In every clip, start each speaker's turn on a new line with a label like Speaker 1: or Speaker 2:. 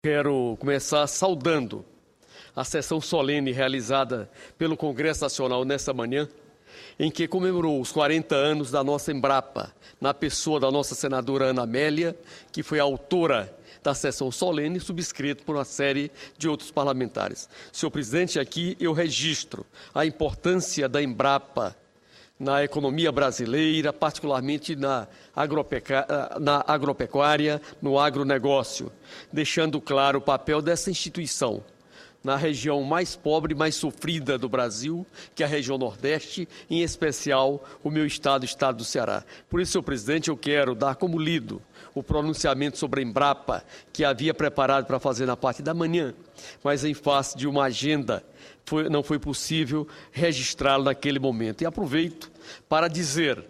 Speaker 1: Quero começar saudando a sessão solene realizada pelo Congresso Nacional nesta manhã, em que comemorou os 40 anos da nossa Embrapa, na pessoa da nossa senadora Ana Amélia, que foi a autora da sessão solene, subscrita por uma série de outros parlamentares. Senhor presidente, aqui eu registro a importância da Embrapa na economia brasileira, particularmente na agropecuária, no agronegócio, deixando claro o papel dessa instituição na região mais pobre e mais sofrida do Brasil, que é a região Nordeste, em especial o meu estado, o estado do Ceará. Por isso, senhor presidente, eu quero dar como lido o pronunciamento sobre a Embrapa, que havia preparado para fazer na parte da manhã, mas em face de uma agenda não foi possível registrá-lo naquele momento. E aproveito para dizer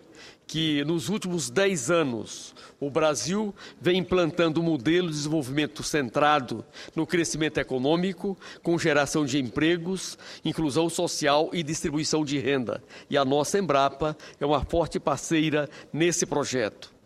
Speaker 1: que nos últimos 10 anos o Brasil vem implantando um modelo de desenvolvimento centrado no crescimento econômico, com geração de empregos, inclusão social e distribuição de renda. E a nossa Embrapa é uma forte parceira nesse projeto.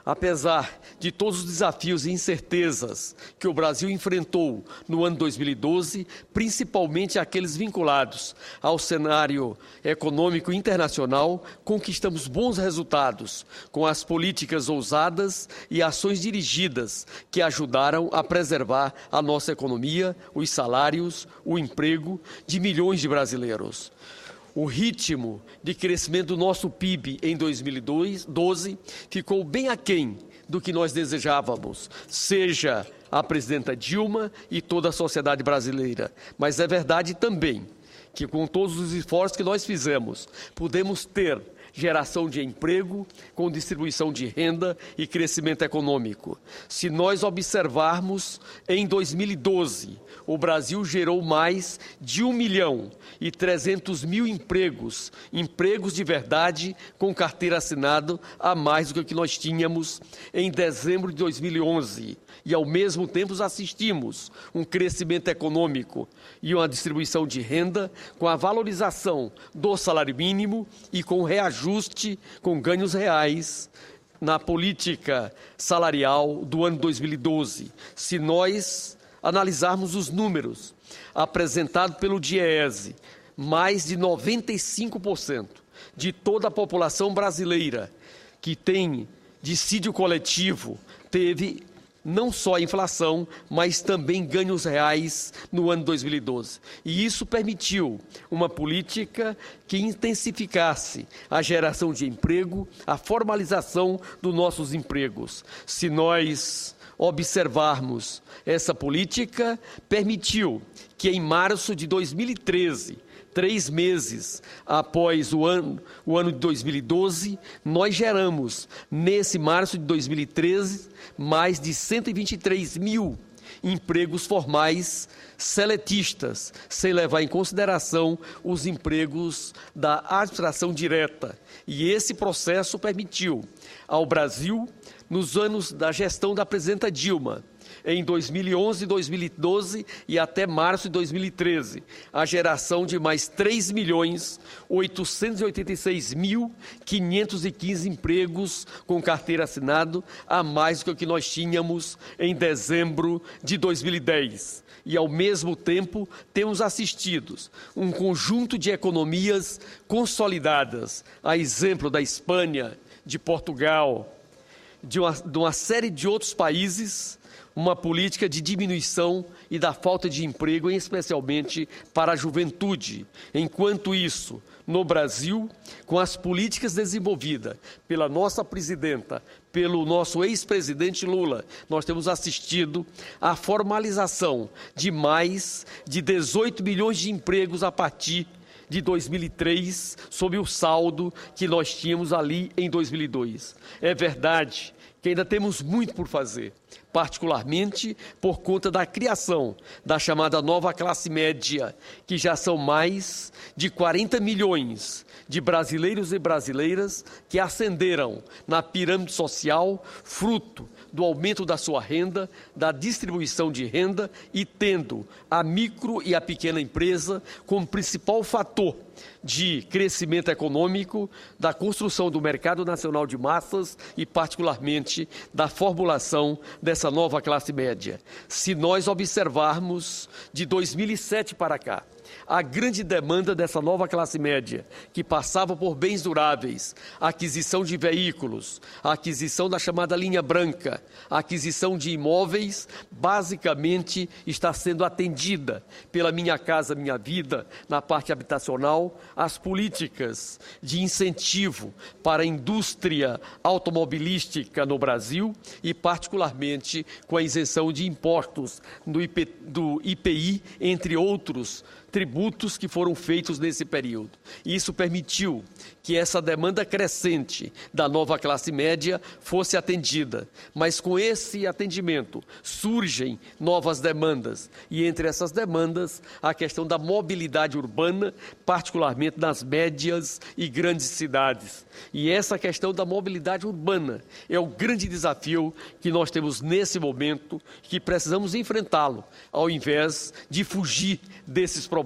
Speaker 1: Apesar de todos os desafios e incertezas que o Brasil enfrentou no ano 2012, principalmente aqueles vinculados ao cenário econômico internacional, conquistamos bons resultados com as políticas ousadas e ações dirigidas que ajudaram a preservar a nossa economia, os salários, o emprego de milhões de brasileiros. O ritmo de crescimento do nosso PIB em 2012 ficou bem aquém do que nós desejávamos, seja a presidenta Dilma e toda a sociedade brasileira. Mas é verdade também que, com todos os esforços que nós fizemos, pudemos ter geração de emprego, com distribuição de renda e crescimento econômico. Se nós observarmos, em 2012, o Brasil gerou mais de 1.300.000 empregos, empregos de verdade, com carteira assinada, a mais do que o que nós tínhamos em dezembro de 2011. E, ao mesmo tempo, assistimos um crescimento econômico e uma distribuição de renda com a valorização do salário mínimo e com o reajuste com ganhos reais na política salarial do ano 2012. Se nós analisarmos os números apresentados pelo DIEESE, mais de 95% de toda a população brasileira que tem dissídio coletivo teve não só a inflação, mas também ganhos reais no ano 2012. E isso permitiu uma política que intensificasse a geração de emprego, a formalização dos nossos empregos. Se nós observarmos essa política, permitiu que em março de 2013, 3 meses após o ano de 2012, nós geramos, nesse março de 2013, mais de 123.000 empregos formais seletistas, sem levar em consideração os empregos da administração direta. E esse processo permitiu ao Brasil, nos anos da gestão da presidenta Dilma, em 2011, 2012 e até março de 2013, a geração de mais 3.886.515 empregos com carteira assinada, a mais do que o que nós tínhamos em dezembro de 2010. E, ao mesmo tempo, temos assistido um conjunto de economias consolidadas, a exemplo da Espanha, de Portugal, de uma série de outros países, uma política de diminuição e da falta de emprego, especialmente para a juventude. Enquanto isso, no Brasil, com as políticas desenvolvidas pela nossa presidenta, pelo nosso ex-presidente Lula, nós temos assistido à formalização de mais de 18 milhões de empregos a partir de 2003, sob o saldo que nós tínhamos ali em 2002. É verdade que ainda temos muito por fazer, particularmente por conta da criação da chamada nova classe média, que já são mais de 40 milhões de brasileiros e brasileiras que ascenderam na pirâmide social, fruto do aumento da sua renda, da distribuição de renda e tendo a micro e a pequena empresa como principal fator de crescimento econômico, da construção do mercado nacional de massas e, particularmente, da formulação dessa nova classe média. Se nós observarmos de 2007 para cá, a grande demanda dessa nova classe média, que passava por bens duráveis, a aquisição de veículos, a aquisição da chamada linha branca, a aquisição de imóveis, basicamente está sendo atendida pela Minha Casa Minha Vida, na parte habitacional, as políticas de incentivo para a indústria automobilística no Brasil e, particularmente, com a isenção de impostos do IPI, entre outros tributos que foram feitos nesse período. Isso permitiu que essa demanda crescente da nova classe média fosse atendida. Mas com esse atendimento surgem novas demandas e entre essas demandas a questão da mobilidade urbana, particularmente nas médias e grandes cidades. E essa questão da mobilidade urbana é o grande desafio que nós temos nesse momento, que precisamos enfrentá-lo, ao invés de fugir desses problemas.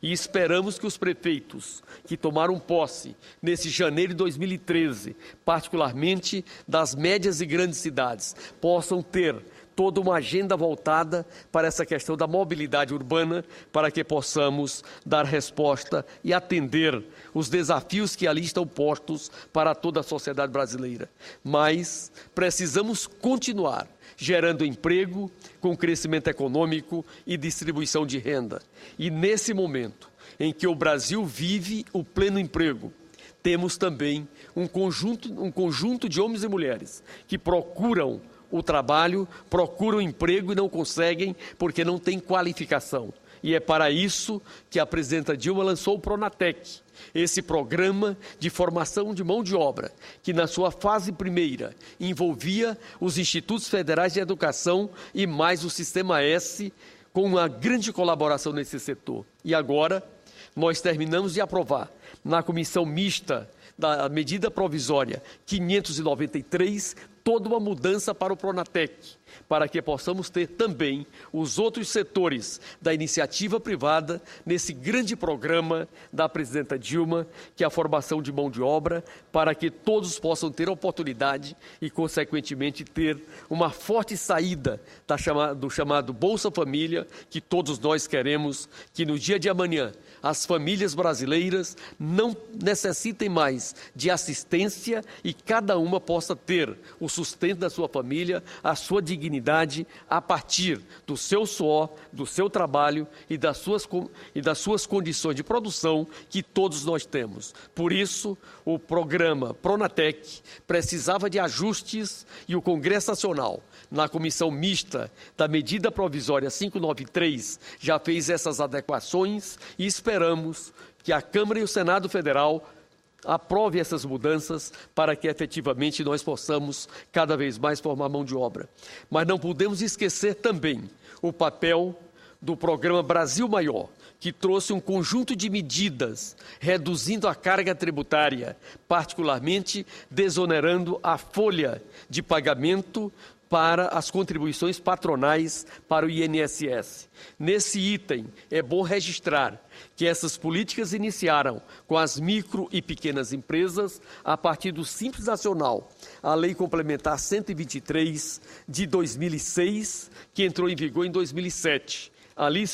Speaker 1: E esperamos que os prefeitos que tomaram posse nesse janeiro de 2013, particularmente das médias e grandes cidades, possam ter toda uma agenda voltada para essa questão da mobilidade urbana, para que possamos dar resposta e atender os desafios que ali estão postos para toda a sociedade brasileira. Mas precisamos continuar gerando emprego, com crescimento econômico e distribuição de renda. E nesse momento em que o Brasil vive o pleno emprego, temos também um conjunto de homens e mulheres que procuram o trabalho, procuram emprego e não conseguem porque não têm qualificação. E é para isso que a presidenta Dilma lançou o Pronatec, esse programa de formação de mão de obra, que na sua fase primeira envolvia os Institutos Federais de Educação e mais o Sistema S, com uma grande colaboração nesse setor. E agora nós terminamos de aprovar na comissão mista da medida provisória 593, toda uma mudança para o Pronatec, para que possamos ter também os outros setores da iniciativa privada nesse grande programa da presidenta Dilma, que é a formação de mão de obra, para que todos possam ter oportunidade e, consequentemente, ter uma forte saída do chamado Bolsa Família, que todos nós queremos que no dia de amanhã as famílias brasileiras não necessitem mais de assistência e cada uma possa ter o sustento da sua família, a sua dignidade, a partir do seu suor, do seu trabalho e das suas condições de produção que todos nós temos. Por isso, o programa Pronatec precisava de ajustes e o Congresso Nacional, na comissão mista da medida provisória 593, já fez essas adequações e esperamos que a Câmara e o Senado Federal aprove essas mudanças para que efetivamente nós possamos cada vez mais formar mão de obra. Mas não podemos esquecer também o papel do programa Brasil Maior, que trouxe um conjunto de medidas reduzindo a carga tributária, particularmente desonerando a folha de pagamento para as contribuições patronais para o INSS. Nesse item, é bom registrar que essas políticas iniciaram com as micro e pequenas empresas a partir do Simples Nacional, a Lei Complementar 123 de 2006, que entrou em vigor em 2007. Ali,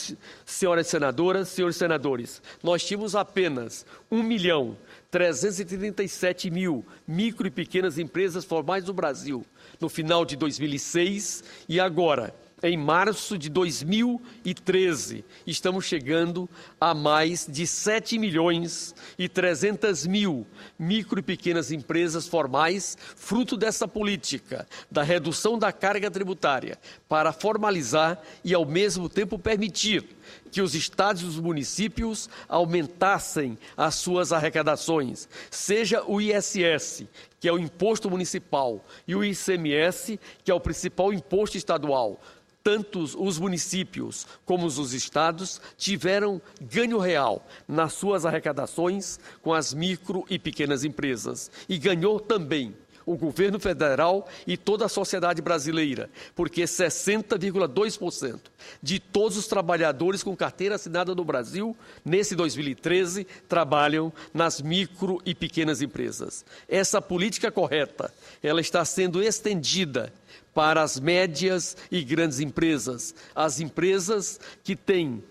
Speaker 1: senhoras senadoras, senhores senadores, nós tínhamos apenas 1.337.000 micro e pequenas empresas formais no Brasil, no final de 2006 e agora, em março de 2013, estamos chegando a mais de 7.300.000 micro e pequenas empresas formais, fruto dessa política da redução da carga tributária, para formalizar e, ao mesmo tempo, permitir que os estados e os municípios aumentassem as suas arrecadações, seja o ISS, que é o imposto municipal, e o ICMS, que é o principal imposto estadual. Tanto os municípios como os estados tiveram ganho real nas suas arrecadações com as micro e pequenas empresas. E ganhou também o governo federal e toda a sociedade brasileira, porque 60,2% de todos os trabalhadores com carteira assinada no Brasil, nesse 2013, trabalham nas micro e pequenas empresas. Essa política correta, ela está sendo estendida para as médias e grandes empresas, as empresas que têm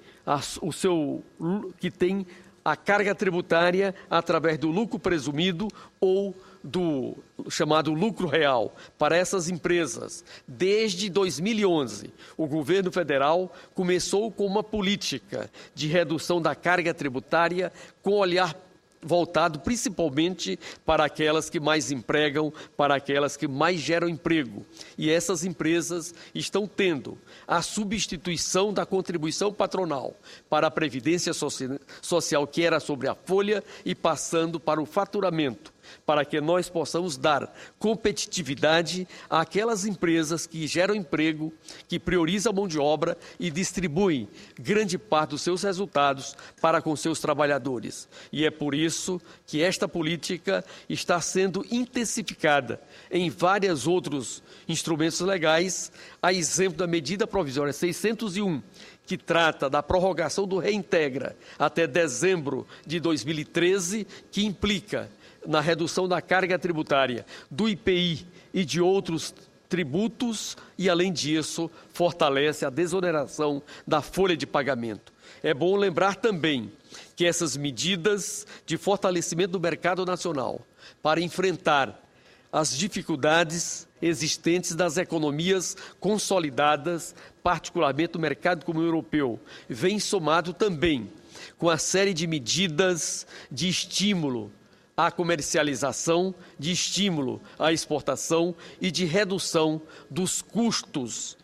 Speaker 1: a carga tributária através do lucro presumido ou do chamado lucro real. Para essas empresas, desde 2011, o governo federal começou com uma política de redução da carga tributária com olhar voltado principalmente para aquelas que mais empregam, para aquelas que mais geram emprego. E essas empresas estão tendo a substituição da contribuição patronal para a Previdência Social, que era sobre a folha, e passando para o faturamento, para que nós possamos dar competitividade àquelas empresas que geram emprego, que priorizam a mão de obra e distribuem grande parte dos seus resultados para com seus trabalhadores. E é por isso que esta política está sendo intensificada em vários outros instrumentos legais, a exemplo da medida provisória 601, que trata da prorrogação do Reintegra até dezembro de 2013, que implica na redução da carga tributária do IPI e de outros tributos e, além disso, fortalece a desoneração da folha de pagamento. É bom lembrar também que essas medidas de fortalecimento do mercado nacional para enfrentar as dificuldades existentes das economias consolidadas, particularmente no mercado comum europeu, vem somado também com a série de medidas de estímulo à comercialização, de estímulo à exportação e de redução dos custos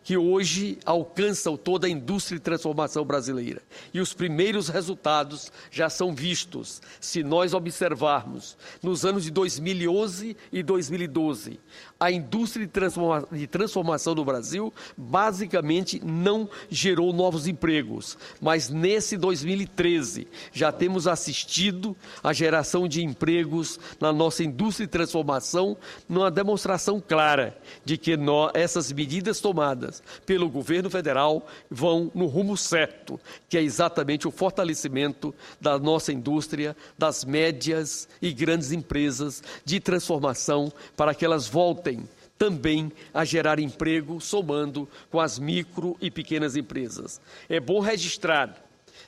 Speaker 1: que hoje alcançam toda a indústria de transformação brasileira. E os primeiros resultados já são vistos. Se nós observarmos, nos anos de 2011 e 2012, a indústria de transformação no Brasil basicamente não gerou novos empregos, mas nesse 2013 já temos assistido à geração de empregos na nossa indústria de transformação, numa demonstração clara de que essas medidas tomadas pelo governo federal vão no rumo certo, que é exatamente o fortalecimento da nossa indústria, das médias e grandes empresas de transformação, para que elas voltem também a gerar emprego, somando com as micro e pequenas empresas. É bom registrar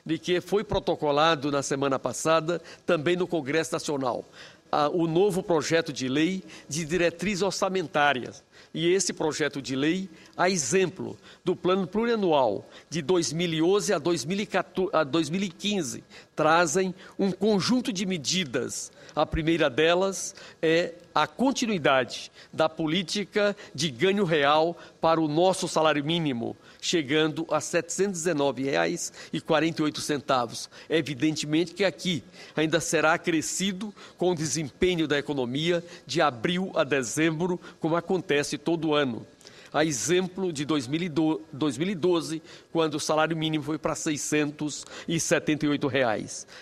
Speaker 1: de que foi protocolado na semana passada, também no Congresso Nacional, o novo projeto de lei de diretrizes orçamentárias. E esse projeto de lei, a exemplo do Plano Plurianual de 2011 a 2015, trazem um conjunto de medidas. A primeira delas é a continuidade da política de ganho real para o nosso salário mínimo, chegando a R$ 719,48. Evidentemente que aqui ainda será acrescido com o desempenho da economia de abril a dezembro, como acontece todo ano. A exemplo de 2012, quando o salário mínimo foi para R$ 678.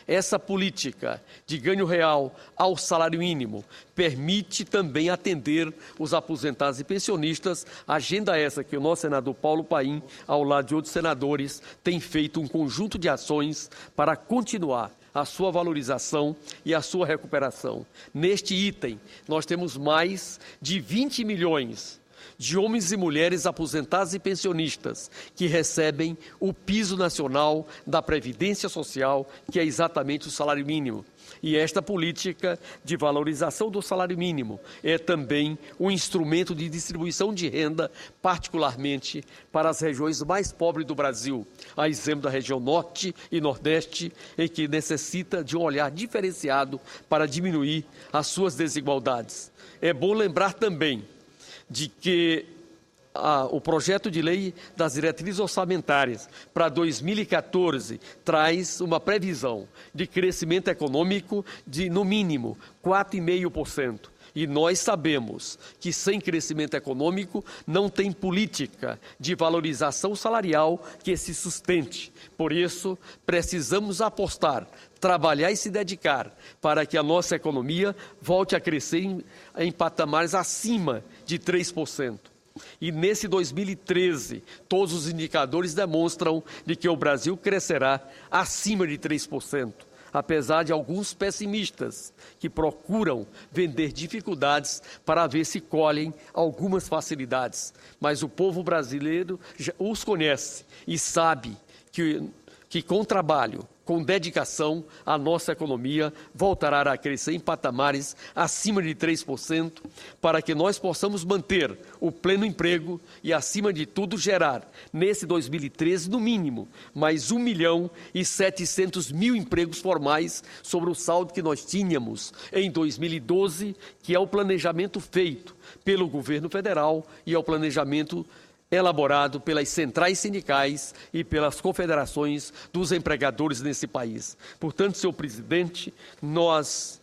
Speaker 1: Essa política de ganho real ao salário mínimo permite também atender os aposentados e pensionistas, agenda essa que o nosso senador Paulo Paim, ao lado de outros senadores, tem feito um conjunto de ações para continuar a sua valorização e a sua recuperação. Neste item, nós temos mais de 20 milhões de homens e mulheres aposentados e pensionistas que recebem o piso nacional da Previdência Social, que é exatamente o salário mínimo. E esta política de valorização do salário mínimo é também um instrumento de distribuição de renda, particularmente para as regiões mais pobres do Brasil, a exemplo da região Norte e Nordeste, em que necessita de um olhar diferenciado para diminuir as suas desigualdades. É bom lembrar também de que o projeto de lei das diretrizes orçamentárias para 2014 traz uma previsão de crescimento econômico de, no mínimo, 4,5%. E nós sabemos que sem crescimento econômico não tem política de valorização salarial que se sustente. Por isso, precisamos apostar, trabalhar e se dedicar para que a nossa economia volte a crescer em patamares acima de 3%. E nesse 2013, todos os indicadores demonstram de que o Brasil crescerá acima de 3%. Apesar de alguns pessimistas que procuram vender dificuldades para ver se colhem algumas facilidades. Mas o povo brasileiro já os conhece e sabe que com trabalho, com dedicação, a nossa economia voltará a crescer em patamares acima de 3%, para que nós possamos manter o pleno emprego e, acima de tudo, gerar, nesse 2013, no mínimo, mais 1.700.000 empregos formais sobre o saldo que nós tínhamos em 2012, que é o planejamento feito pelo governo federal e é o planejamento elaborado pelas centrais sindicais e pelas confederações dos empregadores nesse país. Portanto, senhor presidente, nós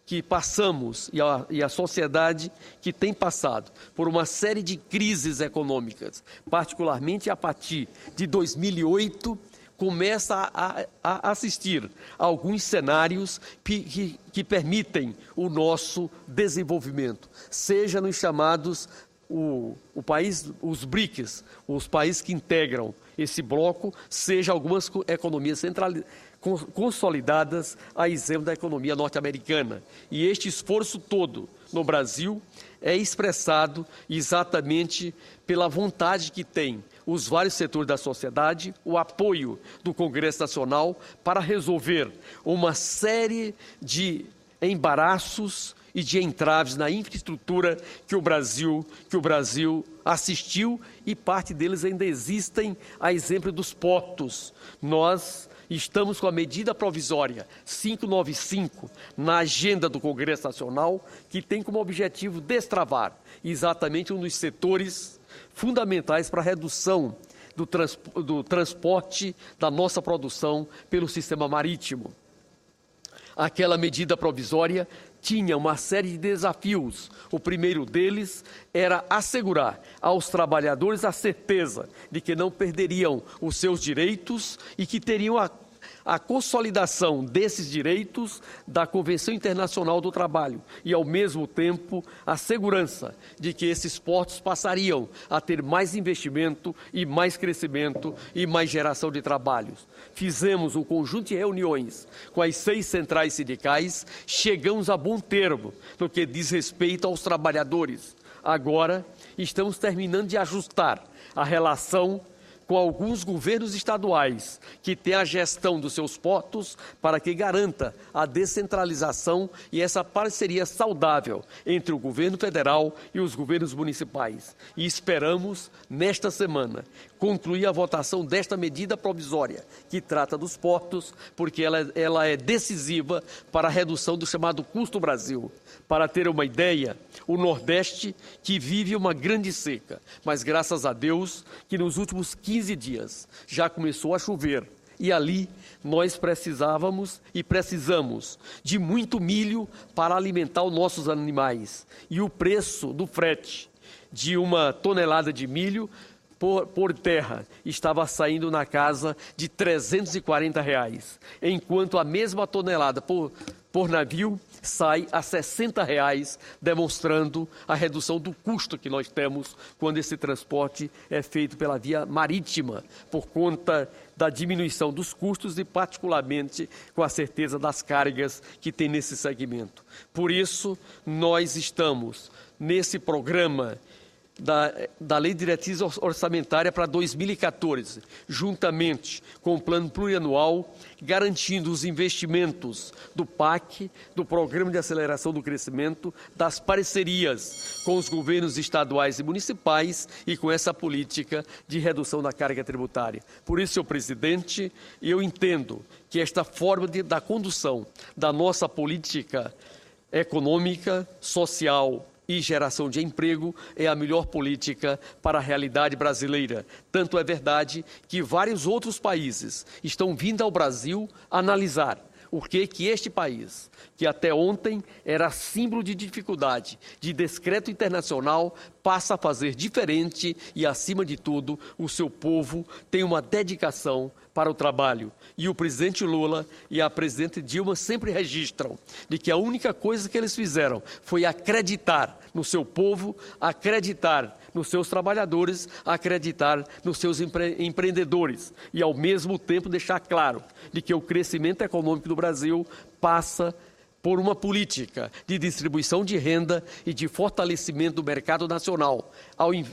Speaker 1: que passamos e a sociedade que tem passado por uma série de crises econômicas, particularmente a partir de 2008, começa a assistir a alguns cenários que permitem o nosso desenvolvimento, seja nos chamados os BRICS, os países que integram esse bloco, seja algumas economias consolidadas, a exemplo da economia norte-americana. E este esforço todo no Brasil é expressado exatamente pela vontade que tem os vários setores da sociedade, o apoio do Congresso Nacional para resolver uma série de embaraços e de entraves na infraestrutura que o Brasil assistiu, e parte deles ainda existem, a exemplo dos portos. Nós estamos com a medida provisória 595 na agenda do Congresso Nacional, que tem como objetivo destravar exatamente um dos setores fundamentais para a redução do transporte da nossa produção pelo sistema marítimo. Aquela medida provisória tinha uma série de desafios. O primeiro deles era assegurar aos trabalhadores a certeza de que não perderiam os seus direitos e que teriam a consolidação desses direitos da Convenção Internacional do Trabalho e, ao mesmo tempo, a segurança de que esses portos passariam a ter mais investimento e mais crescimento e mais geração de trabalhos. Fizemos um conjunto de reuniões com as 6 centrais sindicais, chegamos a bom termo no que diz respeito aos trabalhadores. Agora, estamos terminando de ajustar a relação com alguns governos estaduais que têm a gestão dos seus portos para que garanta a descentralização e essa parceria saudável entre o governo federal e os governos municipais. E esperamos, nesta semana, concluir a votação desta medida provisória que trata dos portos, porque ela é decisiva para a redução do chamado custo Brasil. Para ter uma ideia, o Nordeste, que vive uma grande seca, mas graças a Deus que nos últimos 15 dias já começou a chover, e ali nós precisávamos e precisamos de muito milho para alimentar os nossos animais. E o preço do frete de uma tonelada de milho por terra estava saindo na casa de R$ 340, enquanto a mesma tonelada por navio sai a R$ 60, demonstrando a redução do custo que nós temos quando esse transporte é feito pela via marítima, por conta da diminuição dos custos e particularmente com a certeza das cargas que tem nesse segmento. Por isso, nós estamos nesse programa da Lei de Diretriz Orçamentária para 2014, juntamente com o Plano Plurianual, garantindo os investimentos do PAC, do Programa de Aceleração do Crescimento, das parcerias com os governos estaduais e municipais e com essa política de redução da carga tributária. Por isso, senhor presidente, eu entendo que esta forma da condução da nossa política econômica, social e geração de emprego é a melhor política para a realidade brasileira. Tanto é verdade que vários outros países estão vindo ao Brasil analisar o que este país, que até ontem era símbolo de dificuldade, de descrédito internacional, passa a fazer diferente e, acima de tudo, o seu povo tem uma dedicação para o trabalho. E o presidente Lula e a presidente Dilma sempre registram de que a única coisa que eles fizeram foi acreditar no seu povo, acreditar nos seus trabalhadores, acreditar nos seus empreendedores e, ao mesmo tempo, deixar claro de que o crescimento econômico do Brasil passa por uma política de distribuição de renda e de fortalecimento do mercado nacional,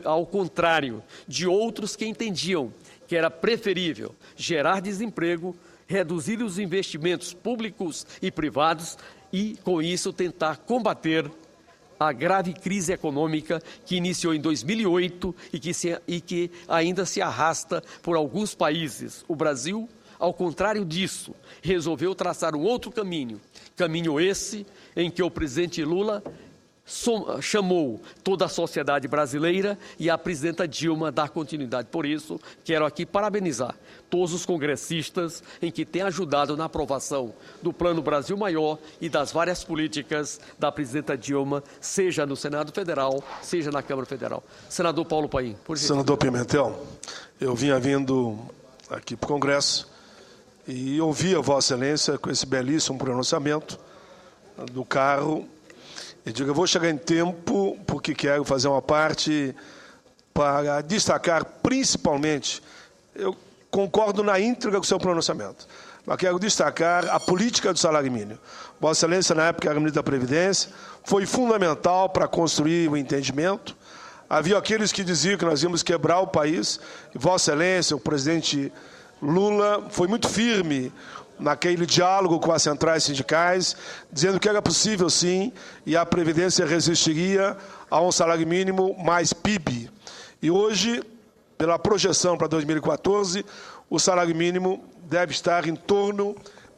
Speaker 1: ao contrário de outros que entendiam que era preferível gerar desemprego, reduzir os investimentos públicos e privados e, com isso, tentar combater a grave crise econômica que iniciou em 2008 e que ainda se arrasta por alguns países. O Brasil, ao contrário disso, resolveu traçar um outro caminho. Caminho esse em que o presidente Lula chamou toda a sociedade brasileira e a presidenta Dilma dá continuidade. Por isso, quero aqui parabenizar todos os congressistas em que têm ajudado na aprovação do Plano Brasil Maior e das várias políticas da presidenta Dilma, seja no Senado Federal, seja na Câmara Federal. Senador Paulo Paim, por gentileza.
Speaker 2: Senador Pimentel, eu vinha vindo aqui para o Congresso e ouvi a Vossa Excelência com esse belíssimo pronunciamento do carro. Eu digo, eu vou chegar em tempo, porque quero fazer uma parte para destacar principalmente, eu concordo na íntegra com o seu pronunciamento, mas quero destacar a política do salário mínimo. Vossa Excelência, na época, era ministro da Previdência, foi fundamental para construir o entendimento. Havia aqueles que diziam que nós íamos quebrar o país, e Vossa Excelência, o presidente Lula, foi muito firme naquele diálogo com as centrais sindicais, dizendo que era possível, sim, e a Previdência resistiria a um salário mínimo mais PIB. E hoje, pela projeção para 2014, o salário mínimo deve estar em torno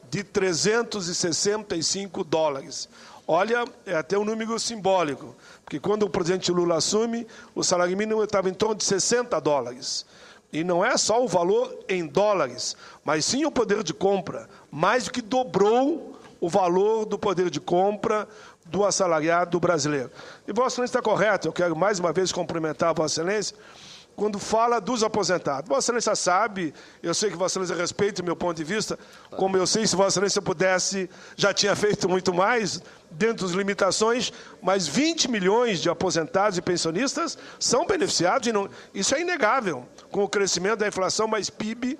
Speaker 2: de 365 dólares. Olha, é até um número simbólico, porque quando o presidente Lula assume, o salário mínimo estava em torno de 60 dólares. E não é só o valor em dólares, mas sim o poder de compra. Mais do que dobrou o valor do poder de compra do assalariado brasileiro. E Vossa Excelência está correto, eu quero mais uma vez cumprimentar a Vossa Excelência, quando fala dos aposentados. Vossa Excelência sabe, eu sei que Vossa Excelência respeita o meu ponto de vista, como eu sei, se Vossa Excelência pudesse, já tinha feito muito mais, dentro das limitações, mas 20 milhões de aposentados e pensionistas são beneficiados, e não, isso é inegável, com o crescimento da inflação mais PIB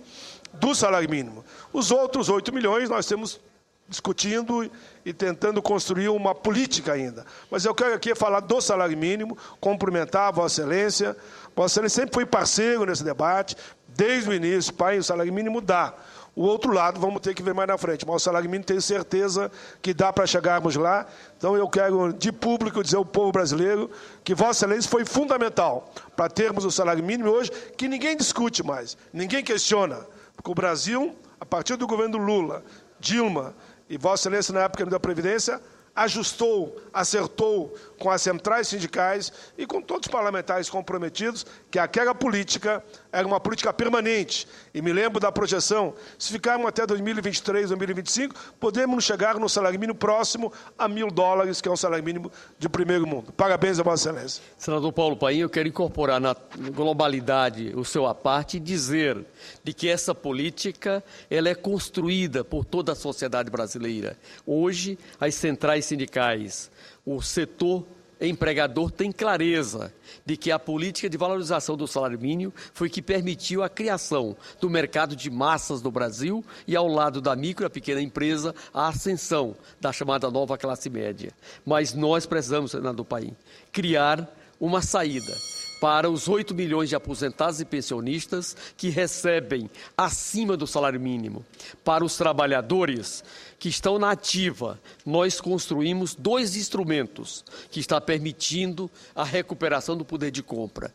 Speaker 2: do salário mínimo. Os outros 8 milhões nós temos discutindo e tentando construir uma política ainda. Mas eu quero aqui falar do salário mínimo, cumprimentar a Vossa Excelência. Vossa Excelência sempre foi parceiro nesse debate, desde o início, pai, o salário mínimo dá. O outro lado, vamos ter que ver mais na frente, mas o salário mínimo tenho certeza que dá para chegarmos lá. Então, eu quero, de público, dizer ao povo brasileiro que Vossa Excelência foi fundamental para termos o salário mínimo hoje, que ninguém discute mais, ninguém questiona. Porque o Brasil, a partir do governo Lula, Dilma e Vossa Excelência, na época da Previdência, ajustou, acertou com as centrais sindicais e com todos os parlamentares comprometidos que aquela política era uma política permanente. E me lembro da projeção, se ficarmos até 2023, 2025, podemos chegar no salário mínimo próximo a $1.000, que é um salário mínimo de primeiro mundo. Parabéns a Vossa Excelência.
Speaker 1: Senador Paulo Paim, eu quero incorporar na globalidade o seu à parte e dizer de que essa política ela é construída por toda a sociedade brasileira. Hoje, as centrais sindicais, o setor empregador tem clareza de que a política de valorização do salário mínimo foi que permitiu a criação do mercado de massas no Brasil e, ao lado da micro e a pequena empresa, a ascensão da chamada nova classe média. Mas nós precisamos, senador Paim, criar uma saída para os 8 milhões de aposentados e pensionistas que recebem acima do salário mínimo. Para os trabalhadores que estão na ativa, nós construímos 2 instrumentos que estão permitindo a recuperação do poder de compra.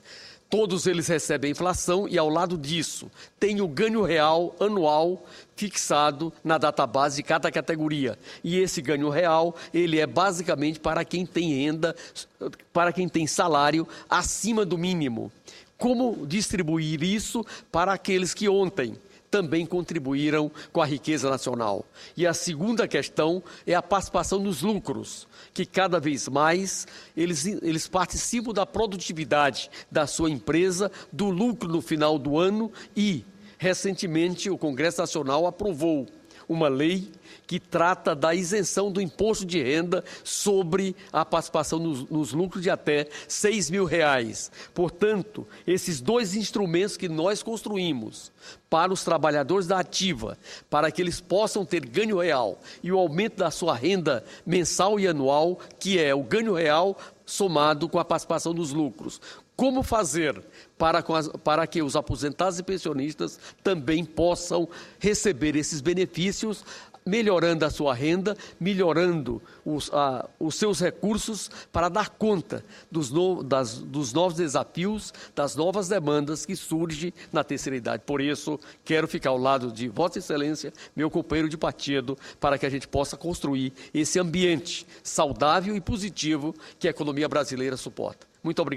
Speaker 1: Todos eles recebem a inflação e, ao lado disso, tem o ganho real anual fixado na database de cada categoria. E esse ganho real, ele é basicamente para quem tem renda, para quem tem salário acima do mínimo. Como distribuir isso para aqueles que ontem também contribuíram com a riqueza nacional. E a segunda questão é a participação nos lucros, que cada vez mais eles participam da produtividade da sua empresa, do lucro no final do ano e, recentemente, o Congresso Nacional aprovou uma lei que trata da isenção do imposto de renda sobre a participação nos lucros de até R$6.000. Portanto, esses dois instrumentos que nós construímos para os trabalhadores da ativa, para que eles possam ter ganho real e o aumento da sua renda mensal e anual, que é o ganho real somado com a participação nos lucros. Como fazer para que os aposentados e pensionistas também possam receber esses benefícios, melhorando a sua renda, melhorando os seus recursos para dar conta dos novos desafios, das novas demandas que surgem na terceira idade. Por isso, quero ficar ao lado de Vossa Excelência, meu companheiro de partido, para que a gente possa construir esse ambiente saudável e positivo que a economia brasileira suporta. Muito obrigado.